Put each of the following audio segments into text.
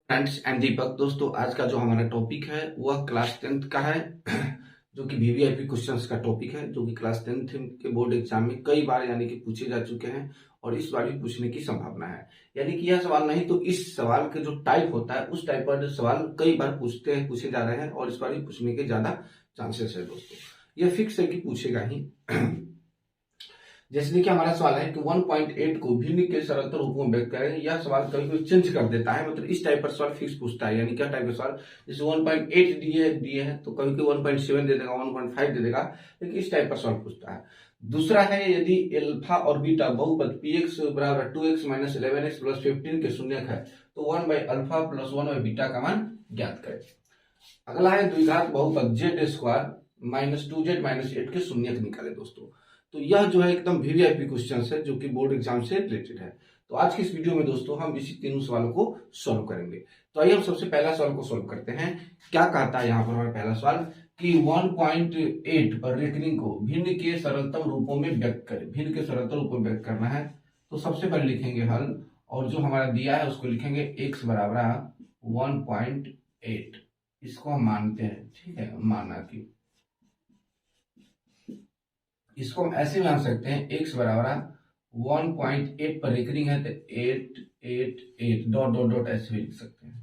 Friends and दीपक दोस्तों, आज का जो हमारा टॉपिक है वह क्लास 10th का है जो कि वीवीआईपी क्वेश्चंस का टॉपिक है, जो कि क्लास 10th के बोर्ड एग्जाम में कई बार यानी कि पूछे जा चुके हैं और इस बार भी पूछने की संभावना है। यानी कि यह सवाल नहीं तो इस सवाल के जो टाइप होता है उस टाइप पर सवाल कई बार पूछे जा रहे हैं और इस बार भी पूछने के ज्यादा चांसेस है दोस्तों। यह फिक्स है कि पूछेगा ही। जैसे देखिए हमारा सवाल है कि 1.8 को भिन्न के सरलतम रूप में व्यक्त करें। यह सवाल कभी कभी चेंज कर देता है, मतलब इस टाइप पर सवाल फिक्स पूछता है। यानी क्या टाइप का सवाल, जैसे 1.8 दिए है तो कभी कभी 1.7 दे देगा, 1.5 दे देगा, लेकिन इस टाइप पर सवाल पूछता है। दूसरा है यदि अल्फा और बीटा बहुपद px बराबर 2x माइनस 11x प्लस 15 के शून्यक है तो 1 by alpha plus 1 by beta का मान ज्ञात करें। अगला है द्विघात बहुपद z square minus 2z minus 8 के शून्यक निकाले दोस्तों। तो यह जो है एकदम वीवीआईपी क्वेश्चन है जो कि बोर्ड एग्जाम से रिलेटेड है। तो आज की इस वीडियो में दोस्तों हम इसी तीनों सवालों को सॉल्व करेंगे। तो आइए हम सबसे पहला सवाल को सॉल्व करते हैं। क्या कहता है यहाँ पर हमारा पहला सवाल कि 1.8 पर रेखनी को भिन्न के सरलतम रूपों में व्यक्त करें। भिन्न के सरलतम रूपों में व्यक्त करना है तो सबसे पहले लिखेंगे हल, और जो हमारा दिया है उसको लिखेंगे x बराबर 1.8। इसको हम मानते हैं, ठीक है, माना कि इसको हम ऐसे मान सकते हैं x बराबर 1.8 पर रेकरिंग है तो 888 डॉट डॉट डॉट ऐसे भी लिख सकते हैं।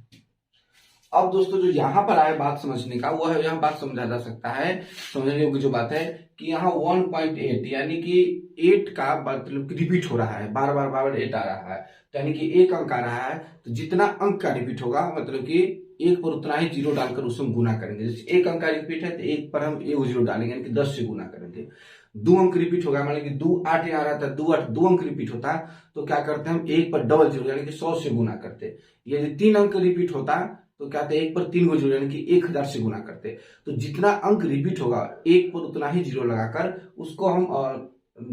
अब दोस्तों जो यहाँ पर आए बात समझने का वह यह बात समझा जा सकता है, समझने योग्य जो बात है कि यहाँ 1.8 यानी कि 8 का मतलब रिपीट हो रहा है, बार बार 8 आ रहा है, तो यानी कि एक अंक आ रहा है तो जितना अंक का रिपीट होगा मतलब कि एक पर उतना ही जीरो डालकर उसमें गुना करेंगे। जैसे एक अंक का रिपीट है तो एक पर हम एक जीरो डालेंगे यानी कि 10 से गुना करेंगे। दो अंक रिपीट होगा, मान लीजिए 2 8 आ रहा था, 2 8 दो अंक रिपीट होता तो क्या करते हैं हम एक पर डबल जीरो यानी कि 100 से गुना करते। यदि 3 अंक रिपीट होता तो क्या था एक पर 3 को जीरो यानी कि 1000 से गुना करते। तो जितना अंक रिपीट होगा एक पर उतना ही जीरो लगाकर उसको हम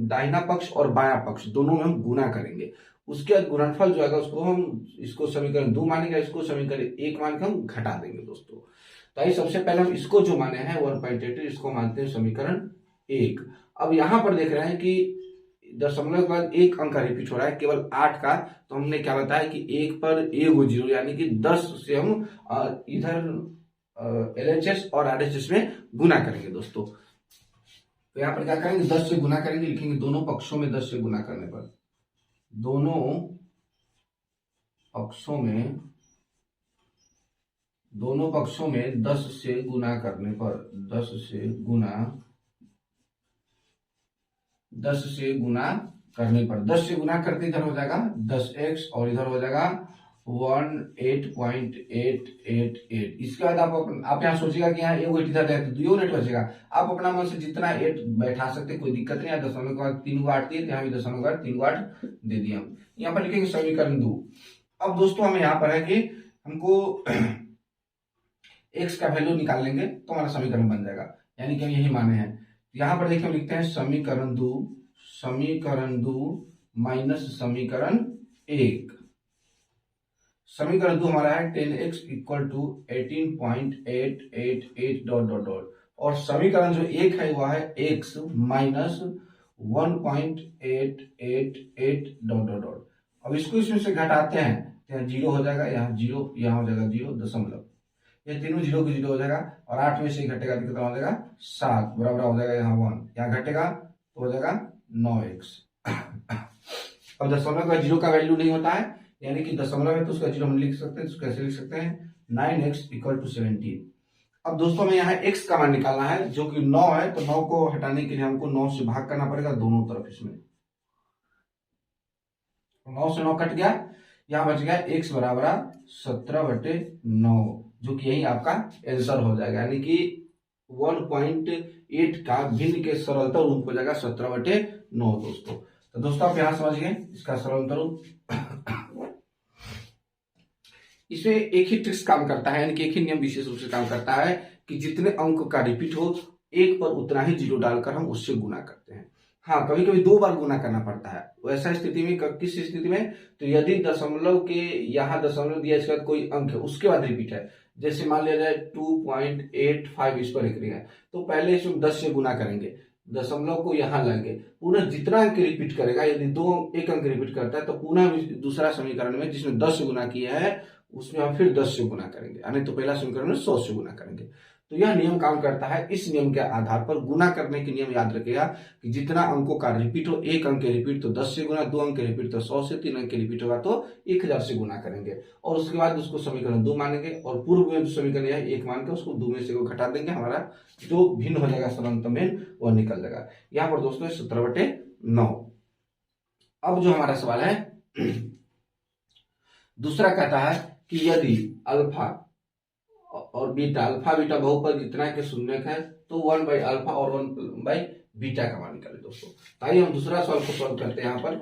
दाहिना पक्ष और बायां पक्ष दोनों में हम गुना करेंगे। उसके बाद गुणनफल जो है उसको हम इसको समीकरण 2 मानेंगे, इसको समीकरण 1 मान के हम घटा देंगे दोस्तों। तो आइए सबसे पहले हम इसको जो माने हैं 1.8 इसको मानते हैं समीकरण 1। अब यहां पर देख रहे हैं कि दशमलव के बाद एक अंक का रिपीट हो रहा है केवल 8 का, तो हमने क्या बताया कि एक पर एक जीरो यानी कि 10 से हम इधर एलएचएस और आरएचएस में गुना करेंगे दोस्तों। तो यहाँ पर क्या करेंगे 10 से गुना करेंगे, लिखेंगे दोनों पक्षों में 10 से गुना करने पर, दोनों पक्षों में 10 से गुना करने पर 10 से गुना करते इधर हो जाएगा 10x और इधर हो जाएगा 18.888। इसके बाद आप यहाँ सोचेगा कि यहाँ एक वेट इधर है तो 2 यूनिट बचेगा। आप अपना मन से जितना 8 बैठा सकते कोई दिक्कत नहीं है। दशमलव के बाद 3 को 8 दिए, यहाँ भी दशमलव के बाद 3 को 8 दे दिया। हम यहाँ पर लिखेंगे समीकरण 2। अब दोस्तों हमें यहाँ पर है कि हमको x का वैल्यू निकाल लेंगे तो हमारा समीकरण बन जाएगा, यानी कि हम यही माने हैं। यहाँ पर देखिए हम लिखते हैं समीकरण 2 माइनस समीकरण 1। समीकरण 2 हमारा है 10x equal to 18.888 dot dot dot, और समीकरण जो 1 है वह है x minus 1.888 dot dot dot. अब इसको इसमें से घटाते हैं तो यहाँ जीरो हो जाएगा, यहाँ जीरो, यहाँ हो जाएगा जीरो, दशमलव, ये तीनों जीरो की जीरो हो जाएगा और 8 में से घटेगा तो कितना हो जाएगा 7 बराबर हो जाएगा यहाँ 1, यहाँ घटेगा तो हो जाएगा 9x। अब दशमलव का जीरो का वैल्यू नहीं होता है, यानी कि दशमलव है तो उसका जीरो हम लिख सकते हैं, तो कैसे लिख सकते हैं 9x इक्वल टू 17। अब दोस्तों हमें यहाँ x का मान निकालना है जो कि 9 है, तो 9 को हटाने के लिए हमको 9 से भाग करना पड़ेगा दोनों तरफ। इसमें 9 से 9 कट गया, यहाँ बच गया x बराबर 17/9, जो कि यही आपका आंसर हो जाएगा, यानी कि 1.8 का भिन्न के सरलतम रूप हो जाएगा 17/9 दोस्तों। तो दोस्तों आप यहां समझ गए इसका सरलतम रूप। इसमें एक ही ट्रिक्स काम करता है, यानी कि एक ही नियम विशेष रूप से काम करता है कि जितने अंक का रिपीट हो एक पर उतना ही जीरो डालकर हम उससे गुना करते हैं। हाँ, कभी कभी 2 बार गुना करना पड़ता है। वैसा स्थिति में किस स्थिति में, तो यदि दशमलव के यहाँ दशमलव दिया इसके बाद कोई अंक है उसके बाद रिपीट है, जैसे मान लिया जाए 2.85 इस पर एक है, तो पहले इसमें 10 से गुना करेंगे, दशमलव को यहाँ लाएंगे, पुनः जितना अंक रिपीट करेगा, यदि एक अंक रिपीट करता है तो पुनः दूसरा समीकरण में जिसमें 10 से गुना किया है उसमें हम फिर 10 से गुना करेंगे, यानी तो पहला समीकरण में 100 से गुना करेंगे। तो यह नियम काम करता है। इस नियम के आधार पर गुना करने के नियम याद रखिएगा कि जितना अंकों का रिपीट हो, एक अंक के रिपीट तो 10 से गुना, 2 अंक के रिपीट तो 100 से, 3 अंक के रिपीट होगा तो 1000 से गुना करेंगे और उसके बाद उसको समीकरण 2 मानेंगे और पूर्व में जो समीकरण है 1 मान के उसको 2 में से घटा देंगे, हमारा जो भिन्न हो जाएगा सनातन में वह निकल जाएगा। यहाँ पर दोस्तों 17/9। अब जो हमारा सवाल है दूसरा कहता है कि यदि अल्फा और बीटा, अल्फा बीटा बहुपद जितना के शून्यक है तो 1/अल्फा और 1/बीटा का मान निकालें दोस्तों। आइए हम दूसरा सवाल को सॉल्व करते हैं। यहाँ पर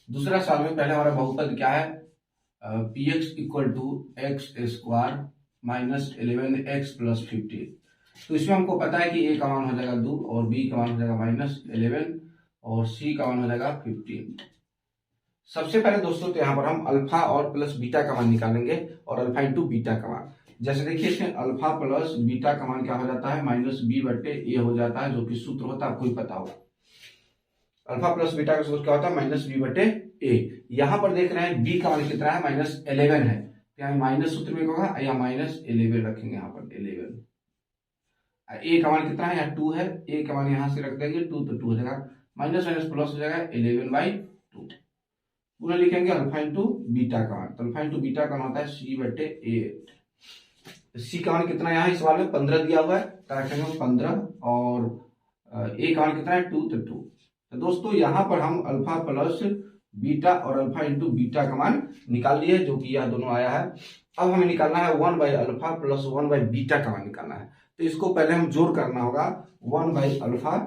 दूसरा सवाल में पहले हमारा बहुपद क्या है, px = x² - 11x + 15। तो इसमें हमको पता है कि a का मान हो जाएगा 2 और b का मान हो जाएगा -11 और c का मान हो जाएगा 15। सबसे पहले दोस्तों तो यहाँ पर हम अल्फा और प्लस बीटा का मान निकालेंगे और अल्फा इंटू बीटा का मान। जैसे देखिए इसमें अल्फा प्लस बीटा का मान क्या हो जाता है, -b/a हो जाता है, जो कि सूत्र होता है आपको ही पता होगा। अल्फा प्लस बीटा का सूत्र क्या होता है, -b/a। यहाँ पर देख रहे हैं b का मान कितना है, -11 है, यहाँ माइनस सूत्र में होगा या -11 रखेंगे, यहाँ पर 11। a का मान कितना है, यहाँ 2 है, a का मान यहाँ से रख देंगे 2 तो 2 हो जाएगा, माइनस माइनस प्लस हो जाएगा 11/2। पूरा लिखेंगे अल्फा इंटू बीटा का मान, तो अल्फा इंटू बीटा का मान होता है c/8। c का मान कितना यहाँ इस सवाल में 15 दिया हुआ है, तो रखेंगे 15 और a का मान कितना है 2 तो 2। तो दोस्तों यहाँ पर हम अल्फा प्लस बीटा और अल्फा इंटू बीटा का मान निकाल लिए, जो कि यह दोनों आया है। अब हमें निकालना है 1/अल्फा प्लस 1/बीटा का मान निकालना है। तो इसको पहले हम जोड़ करना होगा, 1/अल्फा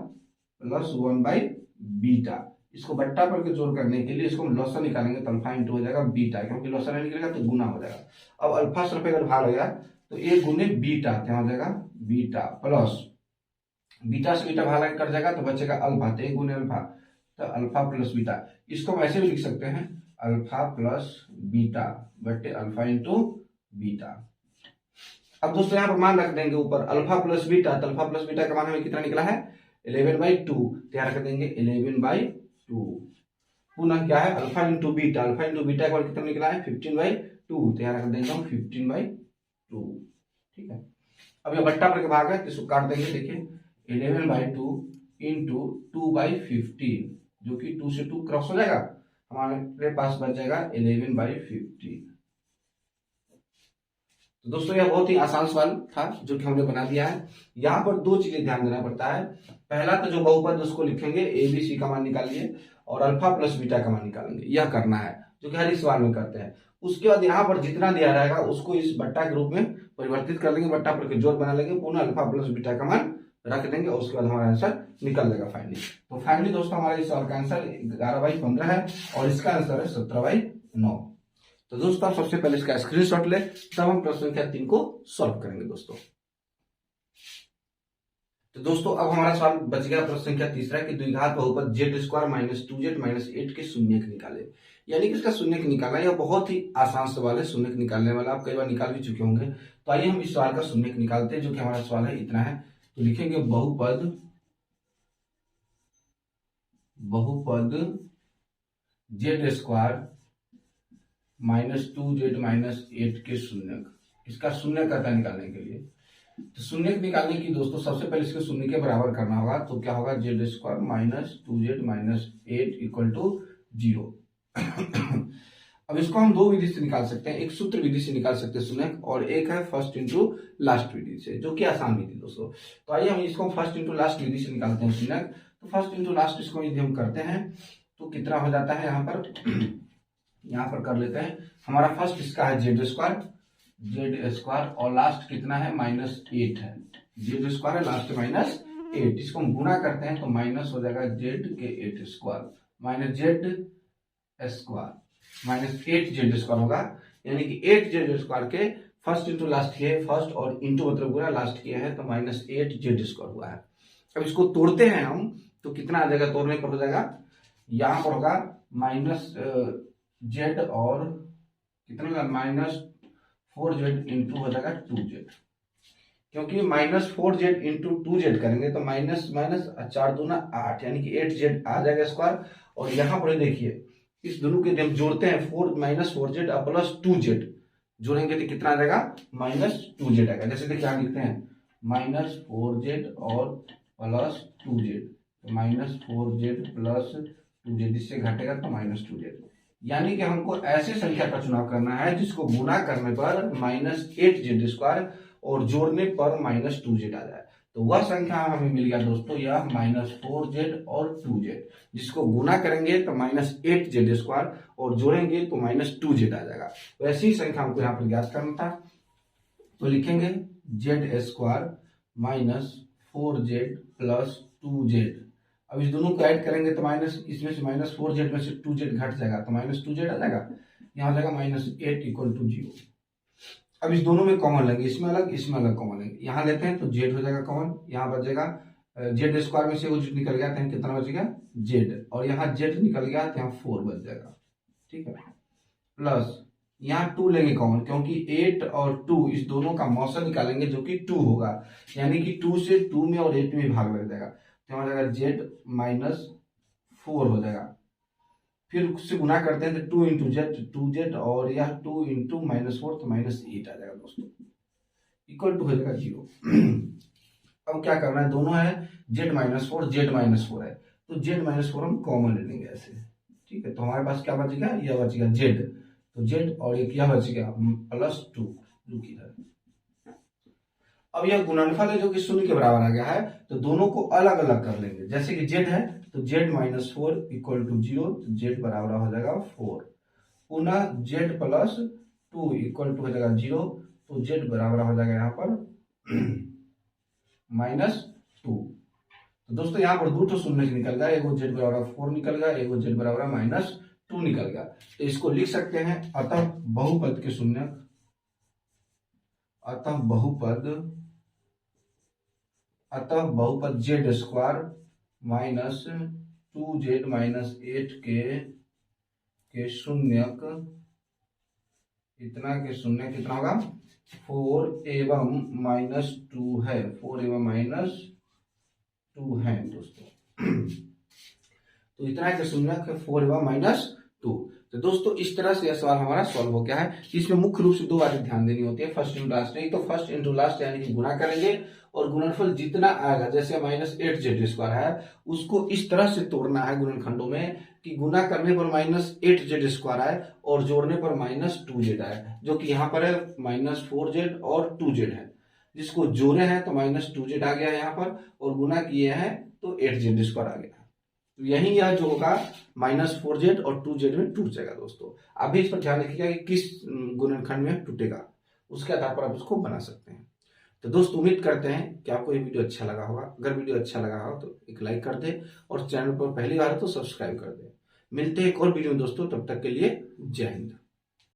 प्लस 1/बीटा। इसको बट्टा पर के जोड़ करने के लिए इसको हम लॉसन निकालेंगे, तो अल्फा इंटू हो जाएगा बीटा, क्योंकि लॉसन नहीं निकलेगा तो गुना हो जाएगा। अब अल्फा सिर्फ अगर भाग हो गया तो a गुने बीटा क्या हो जाएगा, बीटा प्लस बीटा से बीटा भाग कर जाएगा तो बचेगा अल्फा, तो a गुने अल्फा, तो अल्फा प्लस बीटा। इसको हम ऐसे भी लिख सकते हैं, अल्फा प्लस बीटा बटे अल्फा इंटू बीटा। अब दोस्तों यहाँ पर मान रख देंगे ऊपर अल्फा प्लस बीटा, तो अल्फा प्लस बीटा का मान हमें कितना निकला है 11/2, तैयार कर देंगे 11/2। पुनः क्या है alpha into beta, alpha into beta का कितना निकला है 15/2, तैयार कर देंगे हम 15/2। ठीक है, अब ये बट्टा पर के भाग है, इसको काट देंगे। देखिए 11/2 इंटू 2/15, जो कि 2 से 2 क्रॉस हो जाएगा, हमारे पास बच जाएगा 11/15। तो दोस्तों यह बहुत ही आसान सवाल था जो कि हमने बना दिया है। यहाँ पर दो चीजें ध्यान देना पड़ता है। पहला तो जो बहुपद उसको लिखेंगे, ए बी सी का मान निकालिए और अल्फा प्लस बीटा का मान निकालेंगे, यह करना है जो कि हर इस सवाल में करते हैं। उसके बाद यहाँ पर जितना दिया रहेगा उसको इस बट्टा के रूप में परिवर्तित कर लेंगे, बट्टा पर के जोड़ बना लेंगे, पुनः अल्फा प्लस बीटा का मान रख देंगे और उसके बाद हमारा आंसर निकल जाएगा फाइनली। तो फाइनली दोस्तों हमारे इस सवाल का आंसर 11/15 है और इसका आंसर है 17/9। तो दोस्तों आप सबसे पहले इसका स्क्रीनशॉट ले, तब हम प्रश्न संख्या 3 को सॉल्व करेंगे दोस्तों। तो दोस्तों अब हमारा सवाल बच गया प्रश्न संख्या तीसरा कि द्विघात बहुपद z² - 2z - 8 के शून्यक निकाले, यानी कि इसका शून्यक निकालना। यह बहुत ही आसान सवाल है, शून्यक निकालने वाला आप कई बार निकाल भी चुके होंगे। तो आइए हम इस सवाल का शून्यक निकालते हैं, जो कि हमारा सवाल है इतना है। तो लिखेंगे बहुपद z² -2z - 8 के शून्यक, इसका शून्यक करता निकालने के लिए। तो शून्यक निकालने की दोस्तों सबसे पहले इसके शून्य के बराबर करना होगा। तो क्या होगा z² -2z - 8 = 0। अब इसको हम दो विधि से निकाल सकते हैं, एक सूत्र विधि से निकाल सकते हैं शून्यक, और एक है फर्स्ट इंटू लास्ट विधि से, जो कि आसान विधि दोस्तों। तो आइए हम इसको फर्स्ट इंटू लास्ट विधि से निकालते हैं शून्यक। तो फर्स्ट इंटू लास्ट इसको यदि हम करते हैं तो कितना हो जाता है, यहाँ पर कर लेते हैं। हमारा फर्स्ट इसका है z² और लास्ट कितना है -8 है, z² है लास्ट -8। इसको हम गुना करते हैं तो माइनस हो जाएगा z के 8² -8z² होगा, यानी कि 8z² के फर्स्ट इंटू लास्ट किए, फर्स्ट और इंटू मतलब गुना लास्ट किए हैं, तो -8z² हुआ है। अब इसको तोड़ते हैं हम तो कितना आ जाएगा, तोड़ने पर हो जाएगा यहाँ पर होगा -z और कितना होगा -4z इंटू हो जाएगा 2z, क्योंकि -4z इंटू 2z करेंगे तो माइनस 4 दूना 8, यानी कि 8z आ जाएगा स्क्वायर। और यहाँ पर देखिए इस दोनों के हम जोड़ते हैं 4 माइनस 4z प्लस 2z, जोड़ेंगे तो कितना आ जाएगा माइनस 2z आएगा। जैसे देखिए यहाँ लिखते हैं माइनस 4z और प्लस 2z, तो माइनस 4z प्लस 2z, इससे घटेगा तो माइनस 2z। यानी कि हमको ऐसे संख्या का चुनाव करना है जिसको गुना करने पर माइनस 8z स्क्वायर और जोड़ने पर माइनस 2z आ जाए। तो वह संख्या हमें मिल गया दोस्तों यह माइनस 4z और 2z, जिसको गुना करेंगे तो माइनस 8z स्क्वायर और जोड़ेंगे तो माइनस 2z आ जाएगा। तो ऐसी संख्या हमको यहाँ पर ज्ञात करना था, तो लिखेंगे z square minus 4z plus 2z। अब इस दोनों को ऐड करेंगे तो माइनस, इसमें से माइनस 4z में से 2z घट जाएगा तो माइनस 2z आ जाएगा, यहाँ आ जाएगा माइनस 8 इक्वल टू 0। अब इस दोनों में कॉमन लेंगे, इसमें अलग कॉमन लेंगे, यहाँ लेते हैं तो z हो जाएगा कॉमन, यहाँ बचेगा z स्क्वायर में से वो निकल गया तो कितना बचेगा z, और यहाँ z निकल गया तो यहाँ 4 बच जाएगा, ठीक है। प्लस यहाँ 2 लेंगे कॉमन, क्योंकि 8 और 2 इस दोनों का मौसा निकालेंगे जो कि 2 होगा, यानी कि 2 से 2 में और 8 में भाग लग जाएगा, तो यहाँ जाएगा z माइनस 4 हो जाएगा। फिर उससे गुना करते हैं तो 2 इंटू जेड 2z, और यह 2 इंटू माइनस 4 तो माइनस 8 आ जाएगा दोस्तों, इक्वल टू हो जाएगा 0। अब क्या करना है, दोनों है z माइनस 4 है, तो z माइनस 4 हम कॉमन ले लेंगे ऐसे, ठीक है। तो हमारे पास क्या बचेगा, यह बचेगा z, तो z और एक यह बचेगा प्लस 2 जो कि है। अब यह गुणनफल है जो कि 0 के बराबर आ गया है, तो दोनों को अलग अलग कर लेंगे। जैसे कि z है तो z माइनस 4 इक्वल टू 0, तो z बराबर हो जाएगा 4, पुनः z प्लस 2 इक्वल टू हो जाएगा 0, तो z बराबर हो जाएगा यहाँ पर माइनस 2। तो दोस्तों यहाँ पर 2 शून्य निकल गया, एगो z बराबर 4 निकल गया, एगो z बराबर माइनस 2 निकल गया। तो इसको लिख सकते हैं अतः बहुपद के शून्य, अतः बहुपद z square minus 2z minus 8 के शून्यक, इतना के शून्य कितना होगा 4 एवं माइनस 2 है, 4 एवं माइनस 2 है दोस्तों। तो इतना के शून्यक 4 एवं माइनस 2। तो दोस्तों इस तरह से यह सवाल हमारा सॉल्व हो गया है। इसमें मुख्य रूप से 2 बातें ध्यान देनी होती है, फर्स्ट इंटू लास्ट। नहीं तो फर्स्ट इंटू लास्ट यानी कि गुना करेंगे और गुणनफल जितना आएगा, जैसे माइनस 8z स्क्वायर है, उसको इस तरह से तोड़ना है गुणनखंडों में कि गुना करने पर माइनस 8z स्क्वायर आए और जोड़ने पर माइनस 2z आए, जो कि यहाँ पर है माइनस 4z और 2z है, जिसको जोड़े हैं तो माइनस 2z आ गया है यहाँ पर, और गुना किए हैं तो 8z स्क्वायर आ गया। तो यही यह जो होगा माइनस 4z और 2z में टूट जाएगा दोस्तों। आप भी इस पर ध्यान रखिएगा कि किस गुणनखंड में टूटेगा, उसके आधार पर आप इसको बना सकते हैं। तो दोस्तों उम्मीद करते हैं कि आपको ये वीडियो अच्छा लगा होगा। अगर वीडियो अच्छा लगा हो तो एक लाइक कर दे, और चैनल पर पहली बार है तो सब्सक्राइब कर दे। मिलते हैं एक और वीडियो में दोस्तों, तब तक के लिए जय हिंद।